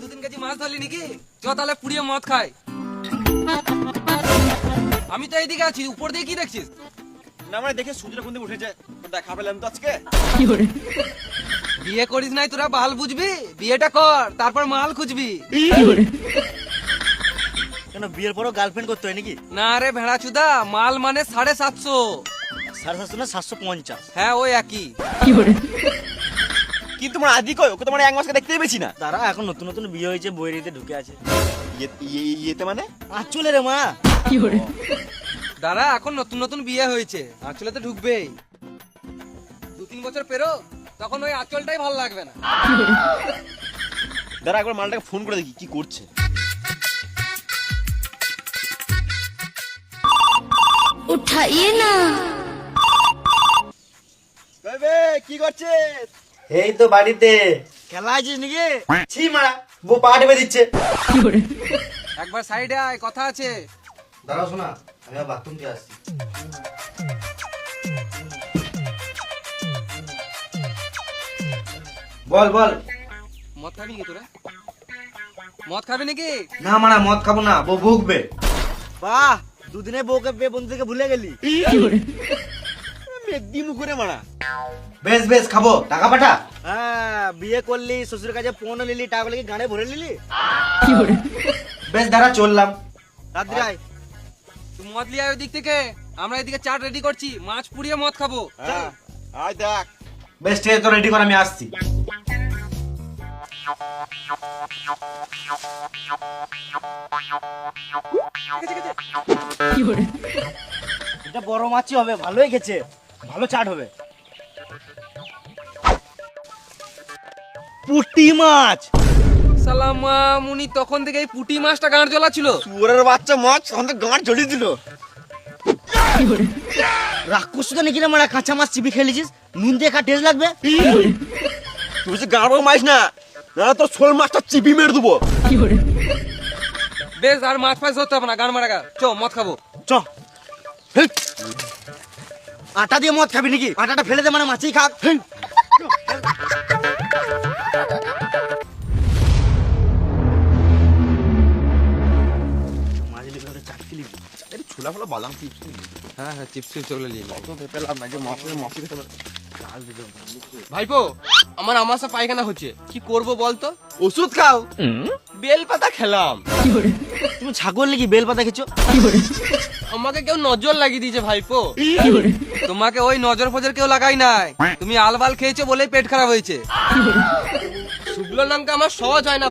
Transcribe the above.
2-3 KG মাছ ধরলি নাকি? চ তাহলে পুড়িয়ে মদ খাই। আমি তো এইদিকে আছি, উপর দিয়ে কি দেখছিস? না মানে দেখে সূর্যটা কোন দিকে উঠেছে, দেখা পেলাম তো আজকে। বিয়ে করিস নাই তোরা, বাল বুঝবি? বিয়েটা কর, তারপর মাল খুঁজবি। কেন বিয়ের পরও গার্লফ্রেন্ড করতে হয় নাকি? না রে ভেড়াচুদা, মাল মানে 750। 750 না 750? হ্যাঁ ওই একই। কিন্তু তোমার আদি কই? ওকে তোমার এক মাসকে দেখতেই পেয়েছি না। তারা এখন নতুন নতুন বিয়ে হয়েছে, বইয়েরিতে ঢুকে আছে। ইয়েতে মানে চলে রে মা। দাঁড়া, এখন নতুন নতুন বিয়ে হয়েছে, আঁচলে তো ঢুকবেই। 2-3 বছর পেরো, তখন ওই আঁচলটাই ভালো লাগবে না। দাঁড়া একবার মালটাকে ফোন করে দেখি কি করছে। उठाइए ना। কি করছিস? এই তো বাড়িতে। খেলা আছিস নাকি? ছি মারা, বউ পা টেপে দিচ্ছে। একবার সাইডে আয়, কথা আছে। দাঁড়াও শোনা, আমি বাথরুম দিয়ে আসছি। বল বল। মদ খাবি নাকি তোরা? মদ খাবি নাকি? না মারা, মদ খাবো না, বউ ভুগবে। বাহ, দুদিনে বউকে পেয়ে বন্ধুকে ভুলে গেলি। মেঘদি মুখরে মারা। বেশ বেশ, খাবো, টাকা পাঠা। হ্যাঁ, বিয়ে করলি, শ্বশুরের কাছে ফোন নিলি, টাকাগুলো কি গানে ভরে নিলি? বেশ দাঁড়া, চললাম। রাত্রি আয়। তুই মদ লিয়ে আয় ওই দিক থেকে, আমরা এদিকে চাট রেডি করছি, মাছ পুড়িয়ে মদ খাবো। হ্যাঁ আয় দেখ। বেশ ঠিক আছে, তো রেডি কর, আমি আসছি। এটা বড় মাছই হবে, ভালোই গেছে, ভালো চাট হবে। পুঁটি মাছ। সালামা মুনি তখন থেকে এই পুঁটি মাছটা গাঁড় জ্বলা ছিল। শুয়োরের বাচ্চা মাছ আমাদের গাঁট জ্বলিয়ে দিল। রাক্ষস তো নাকি রে মারা, কাঁচা মাছ চিবি খেলেছিস, নুন দিয়ে খা, টেস্ট লাগবে। তুই যে গাঁড় মাছ না, না তোর শোল মাছটা চিপি মেরে দেবো। বেশ, আর মাছ ফাছ ধরতে হবে না, গান মারা গা। চ মদ খাবো। চ। আটা দিয়ে মদ খাবি নাকি? আটাটা ফেলে দে, মানে মাছই খা। ছোলা ফলা বাদাম চিপস। হ্যাঁ হ্যাঁ, চিপস চিপস ওগুলো নিয়ে অত পেলাম না যে মাছের মাছ খেতে পারে। ভাইপো, আমার আমাশা পায়খানা হচ্ছে, কি করব বলতো? ওষুধ খাও। বেল পাতা খেলাম। তুমি ছাগল নাকি বেল পাতা খেছো? আমাকে কেউ নজর লাগিয়ে দিয়েছে ভাইপো। তোমাকে ওই নজর ফজর কেউ লাগাই নাই, তুমি আলবাল খেয়েছো বলেই পেট খারাপ হয়েছে। শুকলো লঙ্কা আমার সহজ হয় না।